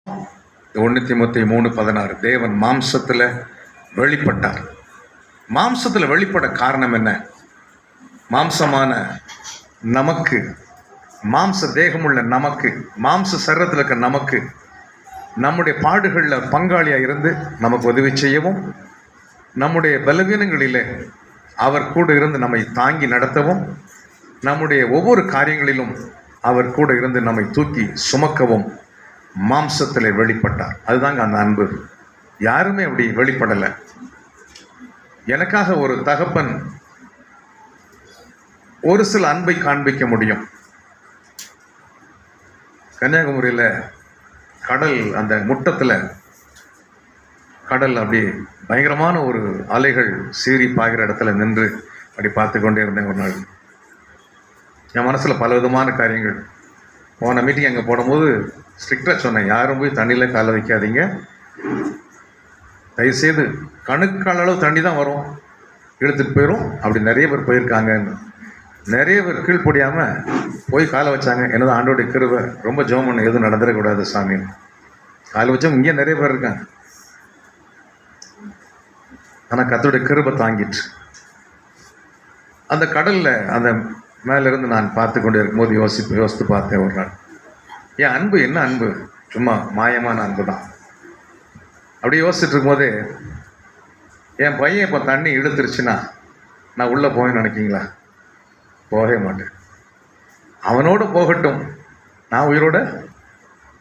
1 தீமோத்தேயு 3:16 தேவன் மாம்சத்தில் வெளிப்பட்டார். மாம்சத்தில் வெளிப்பட காரணம் என்ன? மாம்சமான நமக்கு, மாம்ச தேகமுள்ள நமக்கு, மாம்ச சரீரத்தில் இருக்க நமக்கு, நம்முடைய பாடுகளில் பங்காளியாக இருந்து நமக்கு உதவி செய்யவும், நம்முடைய பலவீனங்களிலே அவர் கூட இருந்து நம்மை தாங்கி நடத்தவும், நம்முடைய ஒவ்வொரு காரியங்களிலும் அவர் கூட இருந்து நம்மை தூக்கி சுமக்கவும் மாம்சத்தில் வெளிப்பட்டார். அதுதாங்க அந்த அன்பு. யாருமே அப்படி வெளிப்படலை. எனக்காக ஒரு தகப்பன் ஒரு சில அன்பை காண்பிக்க முடியும். கன்னியாகுமரியில் கடல், அந்த முட்டத்தில் கடல் அப்படி பயங்கரமான ஒரு அலைகள் சீறி பாய்கிற இடத்துல நின்று அப்படி பார்த்து கொண்டே இருந்தேன். ஒரு நாள் என் மனசில் பல விதமான காரியங்கள். போன மீட்டிங் அங்கே போடும்போது ஸ்ட்ரிக்டாக சொன்னேன், யாரும் போய் தண்ணியில் காலை வைக்காதீங்க, தயவுசெய்து கணுக்கால் அளவு தண்ணி தான் வரும், இழுத்துட்டு போயிடும். அப்படி நிறைய பேர் போயிருக்காங்கன்னு. நிறைய பேர் கீழ்ப்படியாமல் போய் காலை வச்சாங்க. எனது ஆண்டோடைய கிருபை, ரொம்ப ஜெபம் பண்ண எதுவும் நடந்துடக்கூடாது சாமின்னு காலை வச்சவங்க இங்கே நிறைய பேர் இருக்காங்க. ஆனால் கர்த்தருடைய கிருபை தாங்கிட்டு அந்த கடலில் அந்த மேலேருந்து நான் பார்த்து கொண்டு இருக்கும்போது யோசித்து பார்த்தேன் ஒரு நாள், என் அன்பு என்ன அன்பு, சும்மா மாயமான அன்பு தான். அப்படி யோசிச்சுட்டு இருக்கும்போதே என் பையன் இப்போ தண்ணி இழுத்துருச்சுன்னா நான் உள்ளே போவேன்னு நினைக்கிங்களா? போகவே மாட்டேன். அவனோடு போகட்டும், நான் உயிரோடு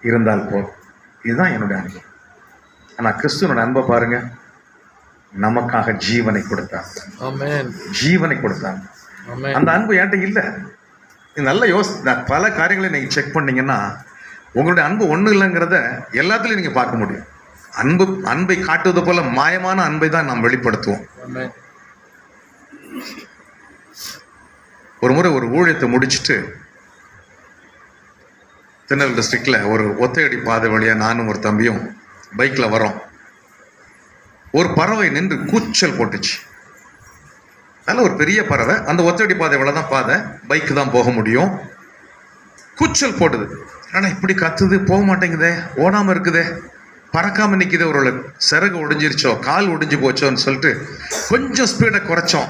இருந்தால் போதும். இதுதான் என்னுடைய அன்பு. ஆனால் கிறிஸ்துவனோட அன்பை பாருங்க, நமக்காக ஜீவனை கொடுத்தார். ஜீவனை கொடுத்தார். அந்த அன்பு என்கிட்ட இல்லை. நல்லா பல காரியங்களை நீங்கள் செக் பண்ணீங்கன்னா உங்களுடைய அன்பு ஒன்றும் இல்லைங்கிறத எல்லாத்துலேயும் நீங்கள் பார்க்க முடியும். அன்பை காட்டுவது போல மாயமான அன்பை தான் நாம் வெளிப்படுத்துவோம். ஒரு முறை ஒரு ஊழியத்தை முடிச்சுட்டு திருநெல்வேலி டிஸ்ட்ரிக்டில் ஒரு ஒத்தையடி பாதை வழியாக நானும் ஒரு தம்பியும் பைக்கில் வரோம். ஒரு பறவை நின்று கூச்சல் போட்டுச்சு. நல்ல ஒரு பெரிய பறவை, அந்த ஒத்தடி பாதை இவ்வளோ தான் பாதை, பைக்கு தான் போக முடியும். கூச்சல் போடுது. ஆனால் இப்படி கத்துது, போக மாட்டேங்குதே, ஓடாமல் இருக்குதே, பறக்காமல் நிற்கிது. ஒரு சிறகு ஒடிஞ்சிருச்சோ, கால் ஒடிஞ்சு போச்சோன்னு சொல்லிட்டு கொஞ்சம் ஸ்பீடை குறைச்சோம்.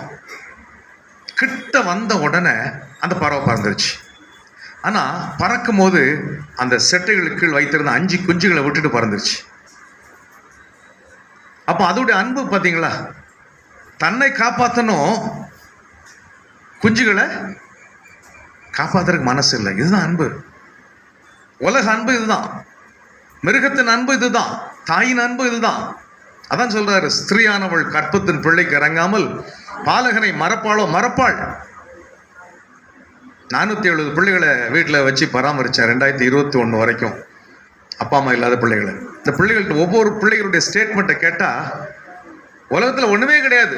கிட்ட வந்த உடனே அந்த பறவை பறந்துருச்சு. ஆனால் பறக்கும் போது அந்த செட்டைகளுக்கு கீழ் வைத்திருந்த 5 குஞ்சுகளை விட்டுட்டு பறந்துருச்சு. அப்போ அதோடைய அன்பு பார்த்தீங்களா? தன்னை காப்பாற்றணும், குஞ்சுகளை காப்பாற்றுறதுக்கு மனசு இல்லை. இதுதான் அன்பு. உலக அன்பு இதுதான், மிருகத்தின் அன்பு இதுதான், தாயின் அன்பு இதுதான். அதான் சொல்றாரு, ஸ்திரீயானவள் கற்பத்தின் பிள்ளைக்கு இறங்காமல் பாலகனை மறப்பாளோ மறப்பாள். 470 பிள்ளைகளை வீட்டில் வச்சு பராமரித்தேன் 2021 வரைக்கும், அப்பா அம்மா இல்லாத பிள்ளைகளை. இந்த பிள்ளைகள்கிட்ட ஒவ்வொரு பிள்ளைகளுடைய ஸ்டேட்மெண்ட்டை கேட்டால் உலகத்தில் ஒன்றுமே கிடையாது.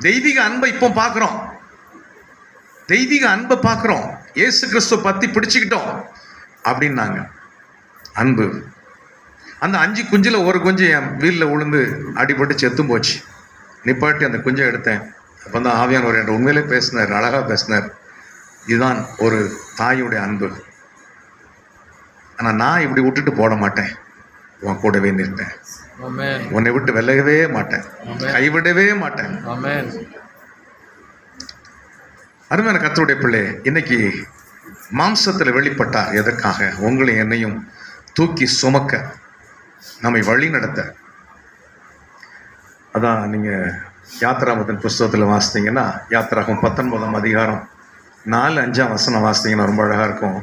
தெய்வீக அன்பை இப்போ பார்க்குறோம், தெய்வீக அன்பை பார்க்குறோம், இயேசு கிறிஸ்துவ பற்றி பிடிச்சிக்கிட்டோம் அப்படின்னாங்க. அன்பு. அந்த 5 குஞ்சில் ஒரு குஞ்சு என் வீலில் விழுந்து அடிபட்டு செத்தும் போச்சு. நிப்பாட்டி அந்த குஞ்சை எடுத்தேன். அப்போ தான் ஆவியானவர் என்ற உண்மையிலே பேசினார், அழகாக பேசினார். இதுதான் ஒரு தாயுடைய அன்பு. ஆனால் நான் இப்படி விட்டுட்டு போட மாட்டேன், உன் கூடவே நிற்பேன், உன்னை விட்டு விலகவே மாட்டேன், கைவிடவே மாட்டேன். அருமையான கர்த்தருடைய பிள்ளை, இன்னைக்கு மாம்சத்தில் வெளிப்பட்டார். எதற்காக? உங்களை என்னையும் தூக்கி சுமக்க, நம்மை வழி நடத்த. அதான் நீங்கள் யாத்திராமத்தின் புஸ்தகத்தில் வாசித்தீங்கன்னா, யாத்திராகம் 19ஆம் அதிகாரம் 4-5 வசனம் வாசித்தீங்கன்னா ரொம்ப அழகாக இருக்கும்.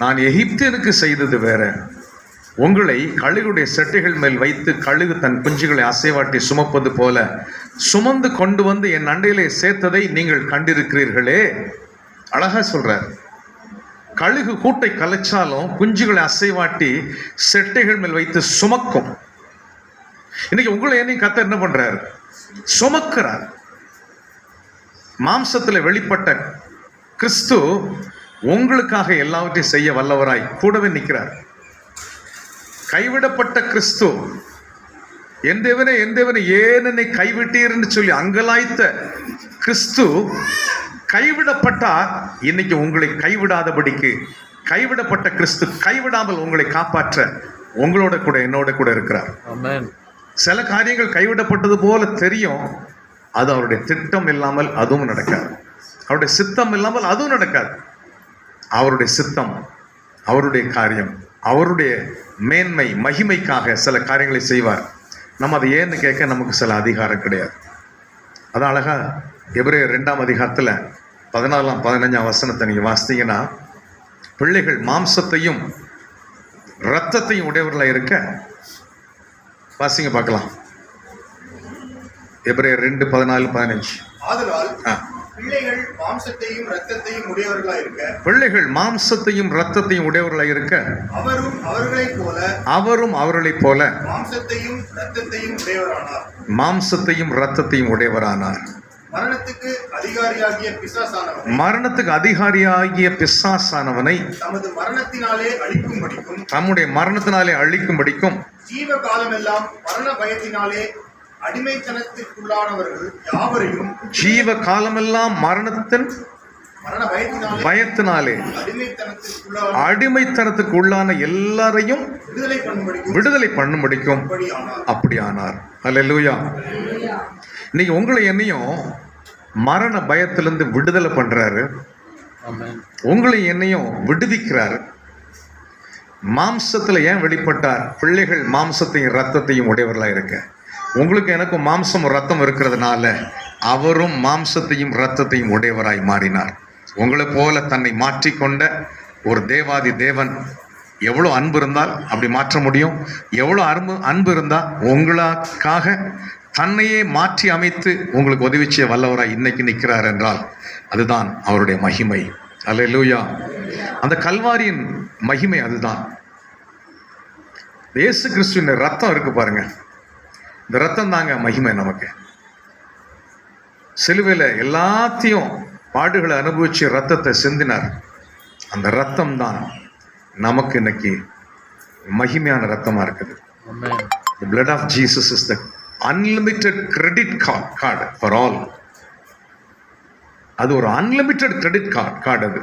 நான் எகிப்தியனுக்கு செய்தது வேற, உங்களை கழுகுடைய செட்டைகள் மேல் வைத்து கழுகு தன் குஞ்சுகளை அசைவாட்டி சுமப்பது போல சுமந்து கொண்டு வந்து என் அண்டையிலே சேர்த்ததை நீங்கள் கண்டிருக்கிறீர்களே. அழகா சொல்றார். கழுகு கூட்டை கலைச்சாலும் குஞ்சுகளை அசைவாட்டி செட்டைகள் மேல் வைத்து சுமக்கும். இன்னைக்கு உங்களை என்னையும் கர்த்தர் என்ன பண்றாரு? சுமக்கிறார். மாம்சத்தில் வெளிப்பட்ட கிறிஸ்து உங்களுக்காக எல்லாவற்றையும் செய்ய வல்லவராய் கூடவே நிற்கிறார். கைவிடப்பட்ட கிறிஸ்து, என் தேவனே ஏன் என்னை கைவிட்டீர் என்று சொல்லி அங்கலாய்த்த கிறிஸ்து கைவிடப்பட்டா இன்னைக்கு உங்களை கைவிடாதபடிக்கு கைவிடப்பட்ட கிறிஸ்து கைவிடாமல் உங்களை காப்பாற்ற உங்களோட கூட என்னோட கூட இருக்கிறார். சில காரியங்கள் கைவிடப்பட்டது போல தெரியும், அது அவருடைய திட்டம் இல்லாமல் அதுவும் நடக்காது. அவருடைய சித்தம் இல்லாமல் அதுவும் நடக்காது. அவருடைய சித்தம், அவருடைய காரியம், அவருடைய மேன்மை மகிமைக்காக சில காரியங்களை செய்வார். நம்ம அதை ஏன்னு கேட்க நமக்கு சில அதிகாரம் கிடையாது. அதான் அழகா எபிரேயர் 2ஆம் அதிகாரத்தில் 14, 15 வசனத்தை நீங்கள் வாசித்தீங்கன்னா, பிள்ளைகள் மாம்சத்தையும் இரத்தத்தையும் உடையவர்களாக இருக்க, வாசிங்க பார்க்கலாம். எபிரேயர் 2, 14, 15. ஆதலால் பிள்ளைகள் மாம்சத்தையும் இரத்தத்தையும் உடையவர்களாக இருக்க, பிள்ளைகள் மாம்சத்தையும் இரத்தத்தையும் உடையவர்களாக இருக்க, அவரும் அவர்களைப் போல மாம்சத்தையும் இரத்தத்தையும் உடையவரானார். மாம்சத்தையும் இரத்தத்தையும் உடையவரானார். மரணத்துக்கு அதிகாரியாகிய பிசாசானவனை தமது மரணத்தினாலே அழிக்கும்படிக்கும், தம்முடைய மரணத்தினாலே அழிக்கும்படிக்கும், ஜீவ காலமெல்லாம் மரண பயத்தினாலே அடிமைத்தனத்திற்குள்ளானவர்கள் யாவரையும், ஜீவ காலமெல்லாம் மரணத்தின் பயத்தினாலே அடிமைத்தனத்துக்கு உள்ளான எல்லாரையும் விடுதலை பண்ணும்படிக்கும் அப்படியானார். அல்லேலூயா. இன்னைக்கு உங்களை என்னையும் மரண பயத்திலிருந்து விடுதலை பண்றாரு. உங்களை என்னையும் விடுவிக்கிறாரு. மாம்சத்துல ஏன் வெளிப்பட்டார்? பிள்ளைகள் மாம்சத்தையும் ரத்தத்தையும் உடையவர்களாக இருக்க. உங்களுக்கு எனக்கும் மாம்சம் ரத்தம் இருக்கிறதுனால அவரும் மாம்சத்தையும் ரத்தத்தையும் உடையவராய் மாறினார். உங்களை போல தன்னை மாற்றிக்கொண்ட ஒரு தேவாதி தேவன் எவ்வளோ அன்பு இருந்தால் அப்படி மாற்ற முடியும்? எவ்வளோ அன்பு இருந்தால் உங்களுக்காக தன்னையே மாற்றி அமைத்து உங்களுக்கு உதவி செய்ய வல்லவராய் இன்னைக்கு நிற்கிறார் என்றால் அதுதான் அவருடைய மகிமை. அல்லேலூயா. அந்த கல்வாரியின் மகிமை அதுதான். இயேசு கிறிஸ்துவின் ரத்தம் இருக்கு பாருங்க, இந்த ரத்தம் தாங்க மகிமை நமக்கு. சிலுவையில் எல்லாத்தையும் பாடுகளை அனுபவிச்சு ரத்தத்தை சிந்தினார். அந்த ரத்தம் தான் நமக்கு இன்னைக்கு மகிமையான ரத்தமா இருக்குது. The blood of Jesus is the unlimited credit card for all. அது ஒரு அன்லிமிட்டெட் கிரெடிட் கார்டு. அது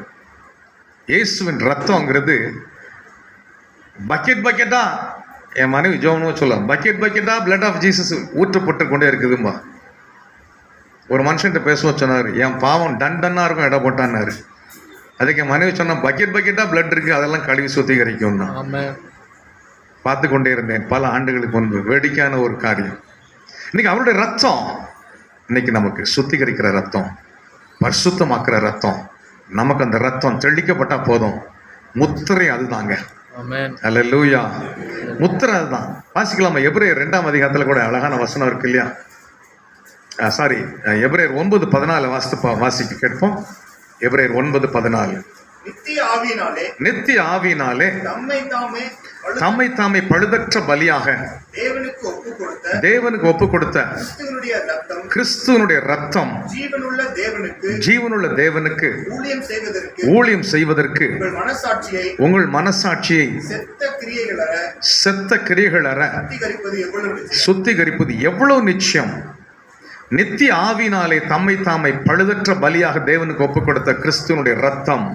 இயேசுவின் ரத்தம்ங்கிறது பக்கெட்டா, என் மனைவி ஜோனும் சொல்ல, பக்கெட்டா பிளட் ஆஃப் ஜீசஸ் ஊற்றப்பட்டு கொண்டே இருக்குதும்பா. ஒரு மனுஷன்ட்ட பேசுவோம் சொன்னார், என் பாவம் டன்னா இருக்கும் இடம் போட்டான்னாரு. அதுக்கு என் மனைவி சொன்னா, பக்கெட்டா பிளட் இருக்கு, அதெல்லாம் கழுவி சுத்திகரிக்கும் தான். பார்த்து கொண்டே இருந்தேன் பல ஆண்டுகளுக்கு முன்பு. வேடிக்கையான ஒரு காரியம். இன்னைக்கு அவருடைய ரத்தம் இன்னைக்கு நமக்கு சுத்திகரிக்கிற ரத்தம், பரிசுத்தமாக்குற ரத்தம். நமக்கு அந்த ரத்தம் தெளிக்கப்பட்டா போதும். முத்திரை அதுதாங்க. அல்லேலூயா. முத்திரை அதுதான். வாசிக்கலாமா? எபிரேயர் 2ஆம் அதிகாரத்தில் கூட அழகான வசனம் இருக்கு இல்லையா? எபிரேயர் 9:14 வாசிக்க கேட்போம். எபிரேயர் 9:14. நித்திய ஆவியினாலே தம்மை தாமே பழுதற்ற பலியாக தேவனுக்கு ஒப்பு கொடுத்த கிறிஸ்துவனுடைய ரத்தம் ஜீவனுள்ள தேவனுக்கு ஊழியம் செய்வதற்கு உங்கள் மனசாட்சியை செத்த கிரியைகள் அற சுத்திகரிப்பது எவ்வளவு நிச்சயம். நித்திய ஆவியினாலே தம்மை தாமை பழுதற்ற பலியாக தேவனுக்கு ஒப்பு கொடுத்த கிறிஸ்துவனுடைய ரத்தம்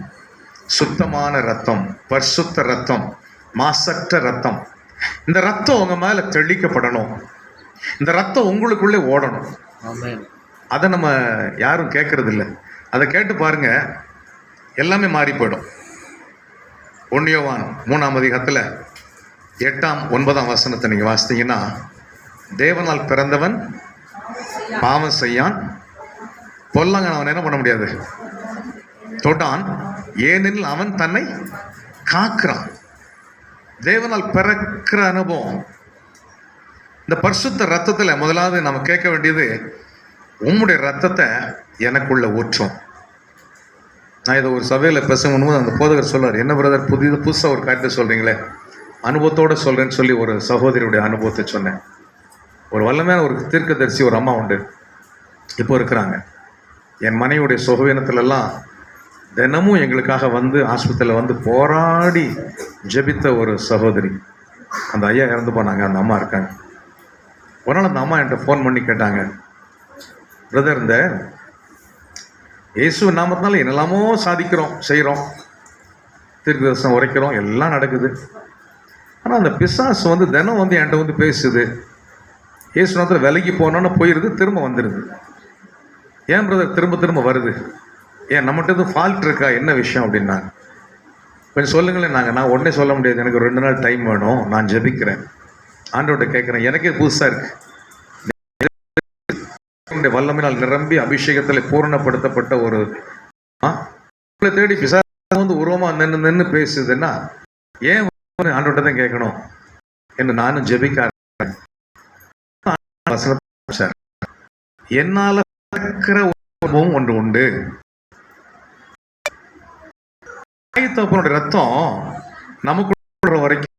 சுத்தமான ரத்தம், பரிசுத்த ரத்தம், மாசற்ற ரத்தம். இந்த ரத்தம் உங்க மேல தெளிக்கப்படணும். இந்த ரத்தம் உங்களுக்குள்ளே ஓடணும். அதை நம்ம யாரும் கேட்கறது இல்லை. அதை கேட்டு பாருங்க, எல்லாமே மாறி போயிடும். 1 யோவான் 3ஆம் அதிகாரத்தில் 8, 9 வசனத்தை நீங்க வாசித்தீங்கன்னா, தேவனால் பிறந்தவன் பாவம் செய்யான், பொல்லாங்கன் அவன் என்ன பண்ண முடியாது, தொட்டான், ஏனெனில் அவன் தன்னை காக்கிறான். தேவனால் பிறக்கிற அனுபவம். இந்த பரிசுத்த ரத்தத்தில் முதலாவது நம்ம கேட்க வேண்டியது, உம்முடைய ரத்தத்தை எனக்குள்ள ஊற்றும். நான் இதை ஒரு சபையில் பேசும்போது அந்த போதகர் சொல்றார், என்ன பிரதர் புதுசாக ஒரு காரியத்தை சொல்றீங்களே, அனுபவத்தோடு சொல்றேன்னு சொல்லி ஒரு சகோதரியுடைய அனுபவத்தை சொன்னேன். ஒரு வல்லமையான ஒரு தீர்க்கதரிசி ஒரு அம்மா உண்டு, இப்போ இருக்கிறாங்க. என் மனைவியுடைய சுகவீனத்துலலாம் தினமும் எங்களுக்காக வந்து ஆஸ்பத்திரியில் வந்து போராடி ஜெபித்த ஒரு சகோதரி. அந்த ஐயா இறந்து போனாங்க, அந்த அம்மா இருக்காங்க. ஒரு நாள் அந்த அம்மா என்கிட்ட ஃபோன் பண்ணி கேட்டாங்க, பிரதர், இந்த இயேசு நாமத்தினால என்னெல்லாமோ சாதிக்கிறோம், செய்கிறோம், தீர்க்க தரிசனம் உரைக்கிறோம், எல்லாம் நடக்குது. ஆனால் அந்த பிசாசு வந்து தினம் வந்து என்கிட்ட வந்து பேசுது. இயேசு நாமத்தில் விலைக்கு போனோன்னு போயிடுது, திரும்ப வந்துடுது. ஏன் பிரதர் திரும்ப திரும்ப வருது? ஏன் நம்மகிட்ட எதுவும் ஃபால்ட் இருக்கா, என்ன விஷயம் அப்படின்னா கொஞ்சம் சொல்லுங்களேன். நான் உடனே சொல்ல முடியாது, எனக்கு ஒரு 2 நாள் டைம் வேணும், நான் ஜெபிக்கிறேன், ஆண்டவர்கிட்ட கேட்குறேன். எனக்கே புதுசாக இருக்கு. வல்லமையினால் நிரம்பி அபிஷேகத்தில் பூரணப்படுத்தப்பட்ட ஒரு தேடி பிசாசு வந்து உருவமாக நின்று பேசுதுன்னா ஏன் ஆண்டவர்கிட்ட தான் கேட்கணும் என்று நானும் ஜெபிக்க என்னால ஒன்று உண்டு. தகப்பனுடைய ரத்தம் நமக்கு வரைக்கும்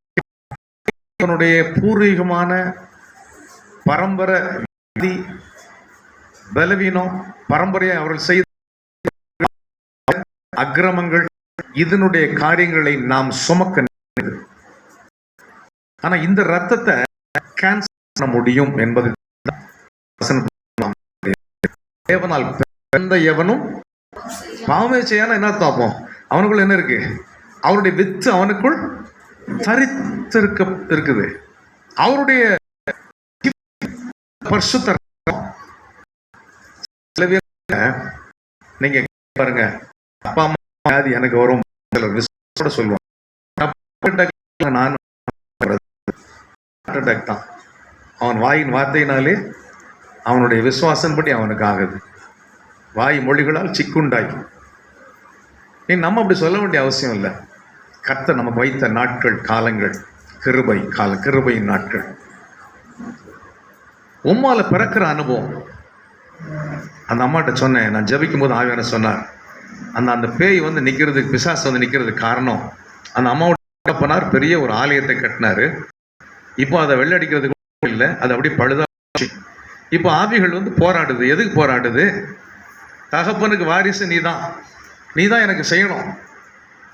பூர்வீகமான பரம்பரை பலவீனம், பரம்பரையை அவர்கள் செய்த அக்கிரமங்கள், இதனுடைய காரியங்களை நாம் சுமக்க. ஆனா இந்த ரத்தத்தை கேன்சல் பண்ண முடியும் என்பது தேவனால் பிறந்த எவனும் பாவமே செய்யானா என்ன பார்ப்போம். அவனுக்குள்ள என்ன இருக்கு? அவருடைய வித்து அவனுக்குள் தரித்திருக்க இருக்குது. அவருடைய பரிசுத்த நீங்க பாருங்க, அப்பா அம்மா வியாதி எனக்கு வரும் சொல்லுவாங்க. தான் அவன் வாயின் வார்த்தையினாலே அவனுடைய விசுவாசம் படி அவனுக்கு ஆகுது. வாய் மொழிகளால் சிக்குண்டாய். நம்ம அப்படி சொல்ல வேண்டிய அவசியம் இல்லை. கர்த்தர் நமக்கு வைத்த நாட்கள், காலங்கள் கிருபையின் நாட்கள். உம்மால பிறக்கிற அனுபவம். அந்த அம்மாட்ட சொன்னேன், நான் ஜபிக்கும் போது ஆவியான சொன்னார், அந்த பேய் வந்து நிற்கிறதுக்கு, பிசாசு வந்து நிற்கிறதுக்கு காரணம் அந்த அம்மாவோட போனார், பெரிய ஒரு ஆலயத்தை கட்டினாரு. இப்போ அதை வெள்ளடிக்கிறதுக்கு இல்லை, அது அப்படி பழுதா. இப்போ ஆவிகள் வந்து போராடுது. எதுக்கு போராடுது? தகப்பனுக்கு வாரிசு நீதான் எனக்கு செய்யணும்.